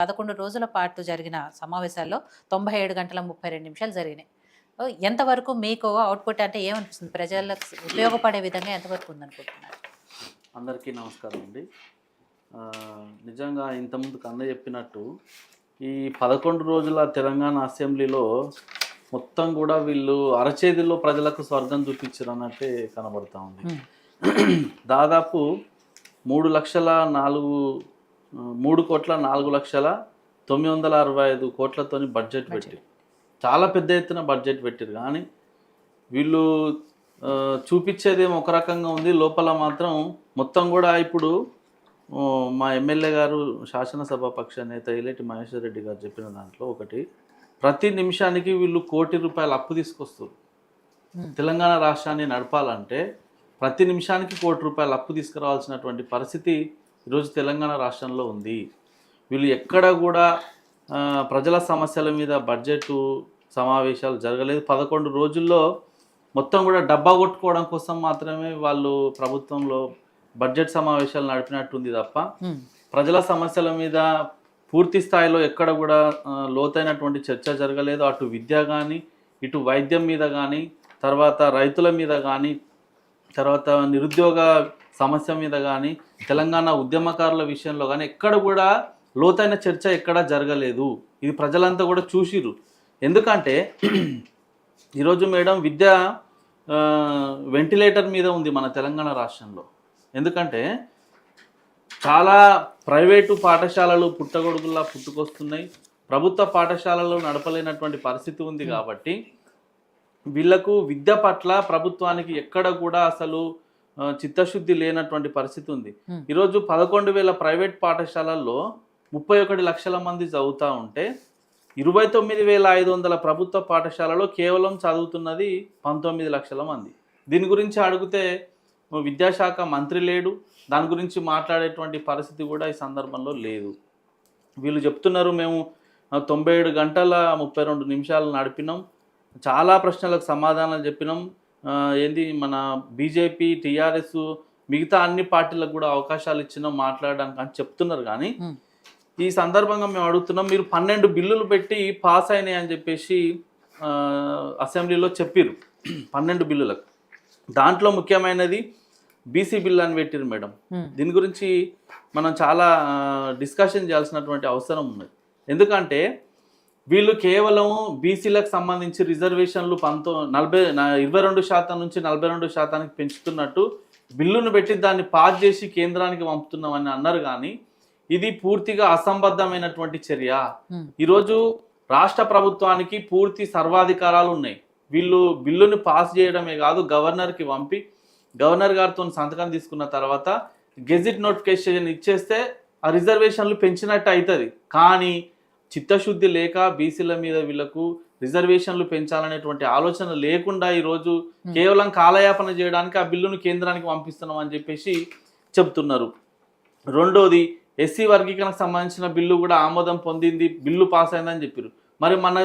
11 రోజుల పాటు జరిగిన సమావేశాల్లో 97 గంటల 32 నిమిషాలు జరిగినాయి. ఎంతవరకు మీకు అవుట్‌పుట్ అంటే ఏమనిపిస్తుంది? ప్రజలకు ఉపయోగపడే విధంగా ఎంతవరకు ఉందనుకుంటున్నారు? అందరికీ నమస్కారం అండి. నిజంగా ఇంతకుముందుకు అన్న చెప్పినట్టు ఈ 11 రోజుల తెలంగాణ అసెంబ్లీలో మొత్తం కూడా వీళ్ళు అరచేతిలో ప్రజలకు స్వర్గం చూపించారు అన్నట్టే కనబడతా ఉంది. దాదాపు 3,04,965,00,000 బడ్జెట్ పెట్టి చాలా పెద్ద ఎత్తున బడ్జెట్ పెట్టారు. కానీ వీళ్ళు చూపించేదేమో ఒక రకంగా ఉంది, లోపల మాత్రం మొత్తం కూడా ఇప్పుడు మా ఎమ్మెల్యే గారు శాసనసభ పక్ష నేత ఇలేటి మహేశ్వర్ రెడ్డి గారు చెప్పిన దాంట్లో ఒకటి, ప్రతి నిమిషానికి వీళ్ళు ₹1,00,00,000 అప్పు తీసుకొస్తారు. తెలంగాణ రాష్ట్రాన్ని నడపాలంటే ప్రతి నిమిషానికి ₹1,00,00,000 అప్పు తీసుకురావాల్సినటువంటి పరిస్థితి ఈరోజు తెలంగాణ రాష్ట్రంలో ఉంది. వీళ్ళు ఎక్కడ కూడా ప్రజల సమస్యల మీద బడ్జెట్ సమావేశాలు జరగలేదు. 11 రోజుల్లో మొత్తం కూడా డబ్బా కొట్టుకోవడం కోసం మాత్రమే వాళ్ళు ప్రభుత్వంలో బడ్జెట్ సమావేశాలు నడిపినట్టుంది తప్ప ప్రజల సమస్యల మీద పూర్తి స్థాయిలో ఎక్కడ కూడా లోతైనటువంటి చర్చ జరగలేదు. అటు విద్య కానీ, ఇటు వైద్యం మీద కానీ, తర్వాత రైతుల మీద కానీ, తర్వాత నిరుద్యోగ సమస్య మీద కానీ, తెలంగాణ ఉద్యమకారుల విషయంలో కానీ ఎక్కడ కూడా లోతైన చర్చ ఎక్కడా జరగలేదు. ఇది ప్రజలంతా కూడా చూసిరు. ఎందుకంటే ఈరోజు మేడం విద్య వెంటిలేటర్ మీద ఉంది మన తెలంగాణ రాష్ట్రంలో. ఎందుకంటే చాలా ప్రైవేటు పాఠశాలలు పుట్టగొడుగుల్లా పుట్టుకొస్తున్నాయి. ప్రభుత్వ పాఠశాలలు నడపలేనటువంటి పరిస్థితి ఉంది. కాబట్టి వీళ్లకు విద్య పట్ల ప్రభుత్వానికి ఎక్కడ కూడా అసలు చిత్తశుద్ధి లేనటువంటి పరిస్థితి ఉంది. ఈరోజు 11,000 ప్రైవేట్ పాఠశాలల్లో 31 లక్షల మంది చదువుతూ ఉంటే 29,500 ప్రభుత్వ పాఠశాలలో కేవలం చదువుతున్నది 19 లక్షల మంది. దీని గురించి అడిగితే విద్యాశాఖ మంత్రి లేడు, దాని గురించి మాట్లాడేటువంటి పరిస్థితి కూడా ఈ సందర్భంలో లేదు. వీళ్ళు చెప్తున్నారు మేము 97 గంటల 32 నిమిషాలు నడిపినాం, చాలా ప్రశ్నలకు సమాధానాలు చెప్పినాం, ఏంది మన బీజేపీ, టీఆర్ఎస్, మిగతా అన్ని పార్టీలకు కూడా అవకాశాలు ఇచ్చినాం మాట్లాడడానికి అని చెప్తున్నారు. కానీ ఈ సందర్భంగా మేము అడుగుతున్నాం, మీరు 12 బిల్లులు పెట్టి పాస్ అయినాయి అని చెప్పేసి అసెంబ్లీలో చెప్పారు. 12 బిల్లులకు దాంట్లో ముఖ్యమైనది బీసీ బిల్ అని పెట్టారు మేడం. దీని గురించి మనం చాలా డిస్కషన్ చేయాల్సినటువంటి అవసరం ఉన్నది. ఎందుకంటే వీళ్ళు కేవలం బీసీలకు సంబంధించి రిజర్వేషన్లు 22% నుంచి 42% పెంచుతున్నట్టు బిల్లును పెట్టి దాన్ని పాస్ చేసి కేంద్రానికి పంపుతున్నామని అన్నారు. కానీ ఇది పూర్తిగా అసంబద్ధమైనటువంటి చర్య. ఈరోజు రాష్ట్ర ప్రభుత్వానికి పూర్తి సర్వాధికారాలు ఉన్నాయి. వీళ్ళు బిల్లుని పాస్ చేయడమే కాదు, గవర్నర్కి పంపి గవర్నర్ గారితో సంతకం తీసుకున్న తర్వాత గెజిట్ నోటిఫికేషన్ ఇచ్చేస్తే ఆ రిజర్వేషన్లు పెంచినట్టు అవుతుంది. కానీ చిత్తశుద్ధి లేక బీసీల మీద వీళ్ళకు రిజర్వేషన్లు పెంచాలనేటువంటి ఆలోచన లేకుండా ఈరోజు కేవలం కాలయాపన చేయడానికి ఆ బిల్లును కేంద్రానికి పంపిస్తున్నాం అని చెప్పేసి చెప్తున్నారు. రెండోది, ఎస్సీ వర్గీకరణకు సంబంధించిన బిల్లు కూడా ఆమోదం పొందింది, బిల్లు పాస్ అయిందని చెప్పారు. మరి మన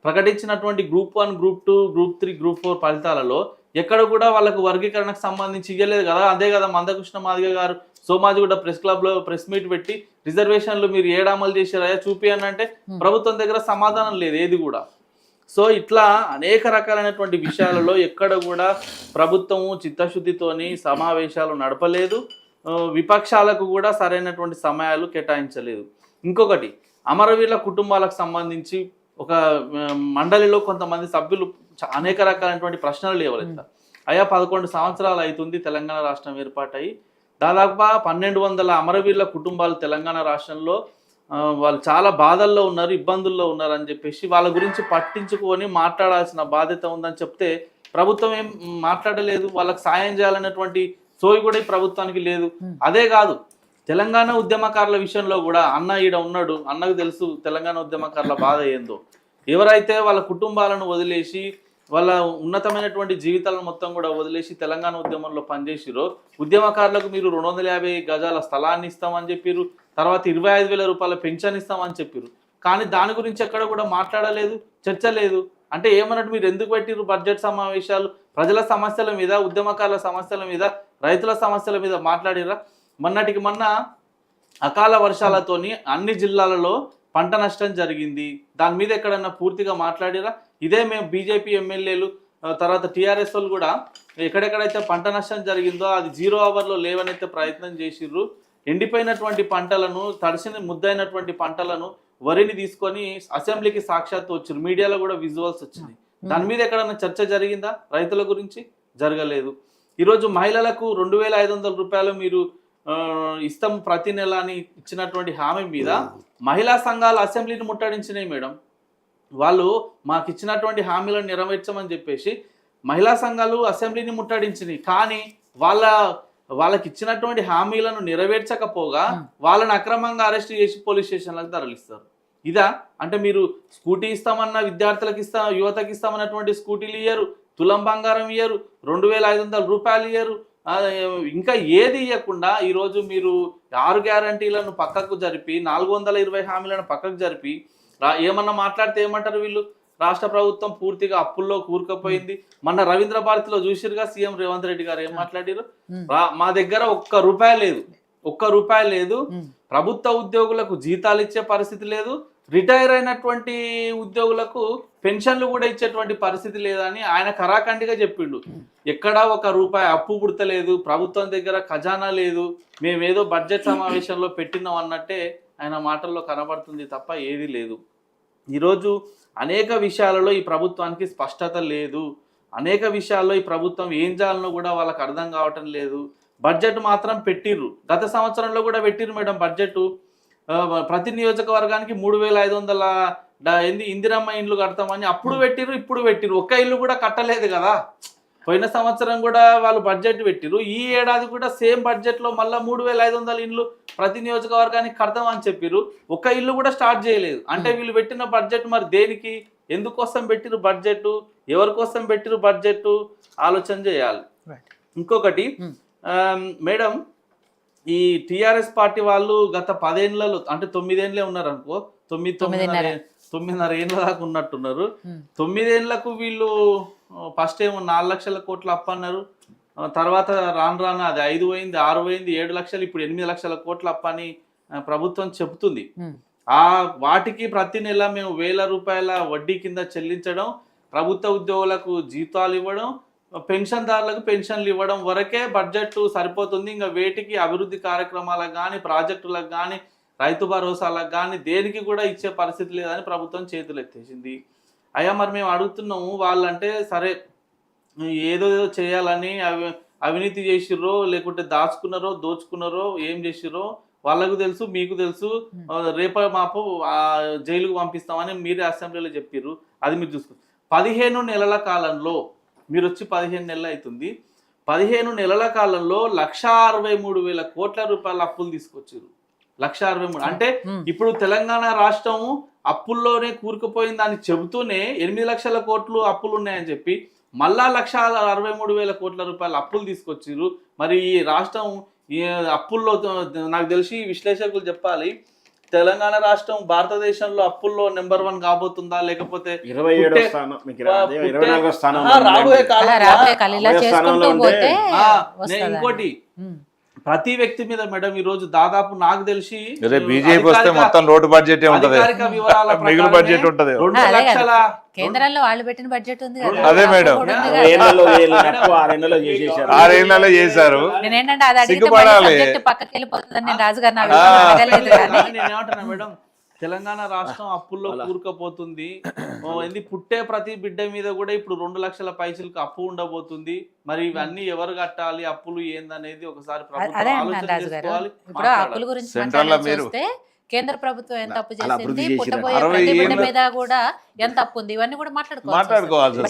ప్రకటించినటువంటి గ్రూప్ 1, గ్రూప్ 2, గ్రూప్ 3, గ్రూప్ 4 ఫలితాలలో ఎక్కడ కూడా వాళ్ళకు వర్గీకరణకు సంబంధించి ఇవ్వలేదు కదా. అదే కదా మందకృష్ణ మాదిగ గారు సోమాజిగూడ ప్రెస్ క్లబ్లో ప్రెస్ మీట్ పెట్టి రిజర్వేషన్లు మీరు ఏడు అమలు చేశారా చూపియండి అంటే ప్రభుత్వం దగ్గర సమాధానం లేదు ఏది కూడా. సో ఇట్లా అనేక రకాలైనటువంటి విషయాలలో ఎక్కడ కూడా ప్రభుత్వము చిత్తశుద్ధితోని సమావేశాలు నడపలేదు, విపక్షాలకు కూడా సరైనటువంటి సమయాలు కేటాయించలేదు. ఇంకొకటి, అమరవీరుల కుటుంబాలకు సంబంధించి ఒక మండలిలో కొంతమంది సభ్యులు అనేక రకాలైనటువంటి ప్రశ్నలు లేవలెత్తారు. అయ్యా 11 సంవత్సరాలు అవుతుంది తెలంగాణ రాష్ట్రం ఏర్పాటయి, దాదాపు 1,200 అమరవీరుల కుటుంబాలు తెలంగాణ రాష్ట్రంలో వాళ్ళు చాలా బాధల్లో ఉన్నారు, ఇబ్బందుల్లో ఉన్నారు అని చెప్పేసి వాళ్ళ గురించి పట్టించుకొని మాట్లాడాల్సిన బాధ్యత ఉందని చెప్తే ప్రభుత్వం ఏం మాట్లాడలేదు. వాళ్ళకి సాయం చేయాలనేటువంటి సోయి కూడా ఈ ప్రభుత్వానికి లేదు. అదే కాదు, తెలంగాణ ఉద్యమకారుల విషయంలో కూడా అన్న ఈడ ఉన్నాడు, అన్నకు తెలుసు తెలంగాణ ఉద్యమకారుల బాధ ఏందో. ఎవరైతే వాళ్ళ కుటుంబాలను వదిలేసి వాళ్ళ ఉన్నతమైనటువంటి జీవితాలను మొత్తం కూడా వదిలేసి తెలంగాణ ఉద్యమంలో పనిచేసిరో, ఉద్యమకారులకు మీరు 250 గజాల స్థలాన్ని ఇస్తామని చెప్పారు, తర్వాత 25,000 రూపాయల పెన్షన్ ఇస్తామని చెప్పారు. కానీ దాని గురించి ఎక్కడ కూడా మాట్లాడలేదు, చర్చ లేదు. అంటే ఏమన్నట్టు, మీరు ఎందుకు పెట్టిరు బడ్జెట్ సమావేశాలు? ప్రజల సమస్యల మీద, ఉద్యమకారుల సమస్యల మీద, రైతుల సమస్యల మీద మాట్లాడిరా? మొన్నటికి మొన్న అకాల వర్షాలతోని అన్ని జిల్లాలలో పంట నష్టం జరిగింది. దాని మీద ఎక్కడన్నా పూర్తిగా మాట్లాడిరా? ఇదే మేము బీజేపీ ఎమ్మెల్యేలు తర్వాత టీఆర్ఎస్ వాళ్ళు కూడా ఎక్కడెక్కడైతే పంట నష్టం జరిగిందో అది 0 అవర్లో లేవనైతే ప్రయత్నం చేసిర్రు. ఎండిపోయినటువంటి పంటలను, తడిసిన ముద్దైనటువంటి పంటలను, వరిని తీసుకొని అసెంబ్లీకి సాక్షాత్తు వచ్చారు. మీడియాలో కూడా విజువల్స్ వచ్చింది. దాని మీద ఎక్కడన్నా చర్చ జరిగిందా? రైతుల గురించి జరగలేదు. ఈరోజు మహిళలకు 2500 రూపాయలు మీరు ఇస్తాం ప్రతి నెల అని ఇచ్చినటువంటి హామీ మీద మహిళా సంఘాలు అసెంబ్లీని ముట్టడించినాయి మేడం. వాళ్ళు మాకు ఇచ్చినటువంటి హామీలను నెరవేర్చమని చెప్పేసి మహిళా సంఘాలు అసెంబ్లీని ముట్టడించినాయి. కానీ వాళ్ళకి ఇచ్చినటువంటి హామీలను నెరవేర్చకపోగా వాళ్ళని అక్రమంగా అరెస్ట్ చేసి పోలీస్ స్టేషన్లకు తరలిస్తారు. ఇదా అంటే మీరు స్కూటీ ఇస్తామన్న విద్యార్థులకు యువతకి ఇస్తామన్నటువంటి స్కూటీలు ఇయ్యరు, తులం బంగారం ఇయ్యరు, 2500 రూపాయలు ఇయ్యరు, ఇంకా ఏది ఇవ్వకుండా ఈరోజు మీరు 6 గ్యారంటీలను పక్కకు జరిపి 420 హామీలను పక్కకు జరిపి ఏమన్నా మాట్లాడితే ఏమంటారు వీళ్ళు? రాష్ట్ర ప్రభుత్వం పూర్తిగా అప్పుల్లో కూరుకుపోయింది. మొన్న రవీంద్ర భారతిలో చూసిరుగా సీఎం రేవంత్ రెడ్డి గారు ఏం మాట్లాడారు? మా దగ్గర ఒక్క రూపాయి లేదు, ప్రభుత్వ ఉద్యోగులకు జీతాలు ఇచ్చే పరిస్థితి లేదు, రిటైర్ అయినటువంటి ఉద్యోగులకు పెన్షన్లు కూడా ఇచ్చేటువంటి పరిస్థితి లేదని ఆయన కరాఖండిగా చెప్పిండు. ఎక్కడా ఒక రూపాయి అప్పు పుడతలేదు, ప్రభుత్వం దగ్గర ఖజానా లేదు, మేమేదో బడ్జెట్ సమావేశంలో పెట్టినాం అన్నట్టే ఆయన మాటల్లో కనబడుతుంది తప్ప ఏది లేదు. ఈరోజు అనేక విషయాలలో ఈ ప్రభుత్వానికి స్పష్టత లేదు. అనేక విషయాల్లో ఈ ప్రభుత్వం ఏం చేయాలనో కూడా వాళ్ళకి అర్థం కావటం లేదు. బడ్జెట్ మాత్రం పెట్టిర్రు, గత సంవత్సరంలో కూడా పెట్టిర్రు మేడం బడ్జెట్. ప్రతి నియోజకవర్గానికి 3500 ఇందిరమ్మ ఇండ్లు కడతామని అప్పుడు పెట్టిర్రు, ఇప్పుడు పెట్టిర్రు. ఒక్క ఇల్లు కూడా కట్టలేదు కదా. పోయిన సంవత్సరం కూడా వాళ్ళు బడ్జెట్ పెట్టిర్రు, ఈ ఏడాది కూడా సేమ్ బడ్జెట్లో మళ్ళీ 3500 ఇండ్లు ప్రతి నియోజకవర్గానికి కడతామని చెప్పిర్రు. ఒక్క ఇల్లు కూడా స్టార్ట్ చేయలేదు. అంటే వీళ్ళు పెట్టిన బడ్జెట్ మరి దేనికి, ఎందుకోసం పెట్టిరు బడ్జెట్, ఎవరి కోసం పెట్టిరు బడ్జెట్ ఆలోచన చేయాలి. ఇంకొకటి మేడం, ఈ టీఆర్ఎస్ పార్టీ వాళ్ళు గత 10 ఏళ్లలో అంటే 9 ఏళ్ళే ఉన్నారు అనుకో, 9.5 ఏళ్ళ దాకా ఉన్నట్టున్నారు. 9 ఏళ్లకు వీళ్ళు ఫస్ట్ ఏమో 4 లక్షల కోట్ల అప్పు అన్నారు. తర్వాత రాను అది 5 పోయింది, 6 పోయింది, 7 లక్షలు, ఇప్పుడు 8 లక్షల కోట్ల అప్పు అని ప్రభుత్వం చెబుతుంది. వాటికి ప్రతి నెల మేము 1000 రూపాయల వడ్డీ కింద చెల్లించడం, ప్రభుత్వ ఉద్యోగులకు జీతాలు ఇవ్వడం, పెన్షన్దారులకు పెన్షన్లు ఇవ్వడం వరకే బడ్జెట్ సరిపోతుంది. ఇంకా వేటికి అభివృద్ధి కార్యక్రమాలకు కానీ, ప్రాజెక్టులకు కానీ, రైతు భరోసాలకు కానీ దేనికి కూడా ఇచ్చే పరిస్థితి లేదని ప్రభుత్వం చేతులు ఎత్తేసింది. అయ్యా మరి మేము అడుగుతున్నాము, వాళ్ళంటే సరే ఏదో చేయాలని అవినీతి చేసిర్రో లేకుంటే దాచుకున్నారో దోచుకున్నారో ఏం చేసిర్రో వాళ్ళకు తెలుసు, మీకు తెలుసు. రేప మాపు జైలుకు పంపిస్తామని మీరే అసెంబ్లీలో చెప్పిర్రు. అది మీరు చూసుకో. 15 నెలల కాలంలో మీరు వచ్చి 15 నెలలు అవుతుంది. 15 నెలల కాలంలో 1,63,000 కోట్ల రూపాయల అప్పులు తీసుకొచ్చారు. 1,63,000 అంటే ఇప్పుడు తెలంగాణ రాష్ట్రం అప్పుల్లోనే కూరుకుపోయిందని చెబుతూనే 8 లక్షల కోట్లు అప్పులు ఉన్నాయని చెప్పి మళ్ళా 1,63,000 కోట్ల రూపాయల అప్పులు తీసుకొచ్చారు. మరి ఈ రాష్ట్రం ఈ అప్పుల్లో నాకు తెలిసి విశ్లేషకులు చెప్పాలి, తెలంగాణ రాష్ట్రం భారతదేశంలో అప్పుల్లో నెంబర్ 1 కాబోతుందా లేకపోతే 27వ స్థానం రాబోయే కాలంలో. ఇంకోటి ప్రతి వ్యక్తి మీద మేడం ఈ రోజు దాదాపు నాకు తెలిసి బీజేపీ వస్తే మొత్తం రోడ్డు బడ్జెట్ మిగులు బడ్జెట్ ఉంటది. 2 లక్షల కేంద్రంలో వాళ్ళు పెట్టిన బడ్జెట్ ఉంది కదా. అదే మేడం, 6 ఏళ్లలో చేశారు. నేనేంటంటే అది అడిగితే పక్కకి వెళ్ళిపోతుందని నేను రాజుగారిని నేనేమంటున్నా మేడం, తెలంగాణ రాష్ట్రం అప్పుల్లో కూరుకుపోతుంది. పుట్టే ప్రతి బిడ్డ మీద కూడా ఇప్పుడు 2 లక్షల పైసలకు అప్పు ఉండబోతుంది. మరి ఇవన్నీ ఎవరు కట్టాలి, అప్పులు ఏందనేది ఒకసారి ప్రభుత్వం ఆలోచన చేసుకోవాలి. ఇప్పుడు అప్పుల గురించి చూస్తే కేంద్ర ప్రభుత్వం ఎంత అప్పు చేసింది, పుట్టబోయే ప్రతి బిడ్డ మీద కూడా ఎంత అప్పు ఉంది, ఇవన్నీ కూడా మాట్లాడుకోవాలి.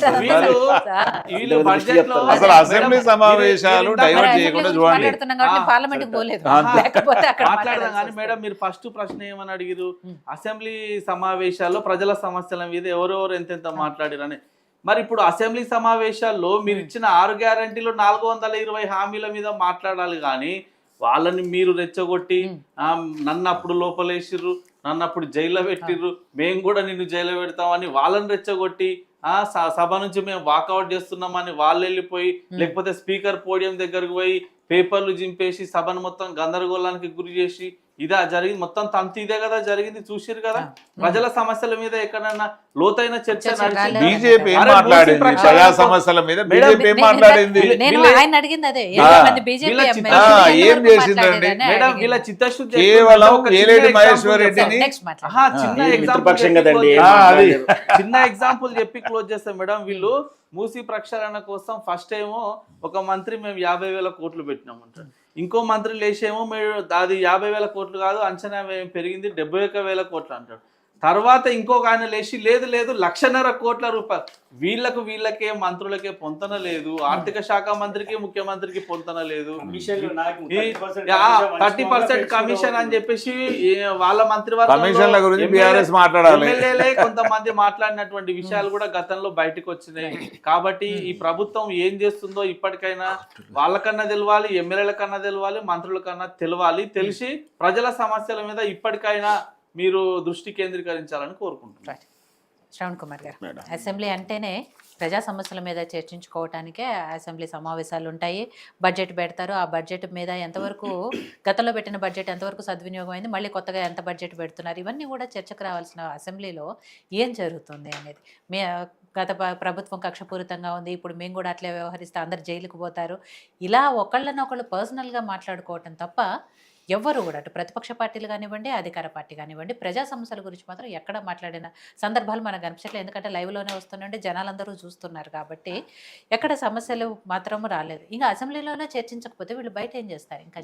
బడ్జెట్ లో అసలు అసెంబ్లీ సమావేశాలు డైవర్ట్ చేయకుండా చూడండి. పార్లమెంట్ పోలేదు మాట్లాడదాం. కానీ మేడం మీరు ఫస్ట్ ప్రశ్న ఏమని అడిగిరు, అసెంబ్లీ సమావేశాల్లో ప్రజల సమస్యల మీద ఎవరెవరు ఎంతెంత మాట్లాడిరని. మరి ఇప్పుడు అసెంబ్లీ సమావేశాల్లో మీరు ఇచ్చిన 6 గ్యారంటీలు 420 హామీల మీద మాట్లాడాలి. కానీ వాళ్ళని మీరు రెచ్చగొట్టి నన్ను అప్పుడు లోపలేసిర్రు, నన్ను అప్పుడు జైల్లో పెట్టిర్రు, మేము కూడా నిన్ను జైల్లో పెడతామని వాళ్ళని రెచ్చగొట్టి సభ నుంచి మేము వాకౌట్ చేస్తున్నామని వాళ్ళు వెళ్ళిపోయి, లేకపోతే స్పీకర్ పోడియం దగ్గరకు పోయి పేపర్లు జింపేసి సభను మొత్తం గందరగోళానికి గురి చేసి ఇదా జరిగింది మొత్తం తంతు ఇదే కదా జరిగింది, చూసిరు కదా. ప్రజల సమస్యల మీద ఎక్కడన్నా లోతైన చర్చ నడిచింది? బీజేపీ ఏం అరే మాట్లాడింది మూసి ప్రజా ప్రక్షాళన సమస్యల మీద? మేడం, బీజేపీ ఏం మాట్లాడింది? నేను వీళ్ళే- ఆయన అడిగింది అదే వీళ్ళ- ఎంతమంది బీజేపీ వీళ్ళ ఎమ్మెల్యేలు ఏం ఎంతవరకు చేసిందండి? మాట్లాడారని మేడం అడిగింది. వీళ్ళ చిత్తశుద్ధి కేవలం ఒక చిన్న ఏలేటి example మహేశ్వర్ చెప్తాను. రెడ్డిని నెక్స్ట్ మాట్లాడండి. ఆహా, చిన్న ఈ ఎగ్జాంపుల్ మిత్రపక్షం చెప్పి కదండి. close చేస్తాం. అది. చిన్న ఎగ్జాంపుల్ చెప్పి క్లోజ్ చేస్తాం మేడం. వీళ్ళు మూసి ప్రక్షాళన కోసం ఫస్ట్ ఏమో ఒక మంత్రి మేము 50,000 కోట్లు పెట్టినాం అంటారు, ఇంకో మంత్రి లేచేమో మీరు అది 50,000 కోట్లు కాదు అంచనా వ్యయం పెరిగింది 71,000 కోట్లు అంటాడు. తర్వాత ఇంకొక ఆయన లేచి లేదు లేదు 1,50,000 కోట్ల రూపాయలు. వీళ్ళకే మంత్రులకే పొంతన లేదు, ఆర్థిక శాఖ మంత్రికి ముఖ్యమంత్రికి పొంతన లేదు. 30% కమిషన్ అని చెప్పేసి వాళ్ళ కమిషన్ల గురించి బీఆర్ఎస్ మాట్లాడాలి. ఎమ్మెల్యేలే కొంతమంది మాట్లాడినటువంటి విషయాలు కూడా గతంలో బయటకు వచ్చినాయి. కాబట్టి ఈ ప్రభుత్వం ఏం చేస్తుందో ఇప్పటికైనా వాళ్ళకన్నా తెలవాలి, ఎమ్మెల్యేల కన్నా తెలవాలి, మంత్రుల కన్నా తెలవాలి. తెలిసి ప్రజల సమస్యల మీద ఇప్పటికైనా మీరు దృష్టి కేంద్రీకరించాలని కోరుకుంటున్నాను. శ్రవణ్ కుమార్ గారు, అసెంబ్లీ అంటేనే ప్రజా సమస్యల మీద చర్చించుకోవటానికే అసెంబ్లీ సమావేశాలు ఉంటాయి, బడ్జెట్ పెడతారు. ఆ బడ్జెట్ మీద ఎంతవరకు గతంలో పెట్టిన బడ్జెట్ ఎంతవరకు సద్వినియోగం అయింది, మళ్ళీ కొత్తగా ఎంత బడ్జెట్ పెడుతున్నారు, ఇవన్నీ కూడా చర్చకు రావాల్సిన అసెంబ్లీలో ఏం జరుగుతుంది అనేది. గత ప్రభుత్వం కక్షపూరితంగా ఉంది, ఇప్పుడు మేము కూడా అట్లే వ్యవహరిస్తే అందరు జైలుకు పోతారు, ఇలా ఒకళ్ళనొకళ్ళు పర్సనల్గా మాట్లాడుకోవటం తప్ప ఎవ్వరు కూడా అటు ప్రతిపక్ష పార్టీలు కానివ్వండి, అధికార పార్టీ కానివ్వండి, ప్రజా సమస్యల గురించి మాత్రం ఎక్కడ మాట్లాడిన సందర్భాలు మనకు కనిపించట్లేదు. ఎందుకంటే లైవ్లోనే వస్తుందంటే జనాలందరూ చూస్తున్నారు కాబట్టి ఎక్కడ సమస్యలు మాత్రం రాలేదు. ఇంకా అసెంబ్లీలోనే చర్చించకపోతే వీళ్ళు బయట ఏం చేస్తారు ఇంకా?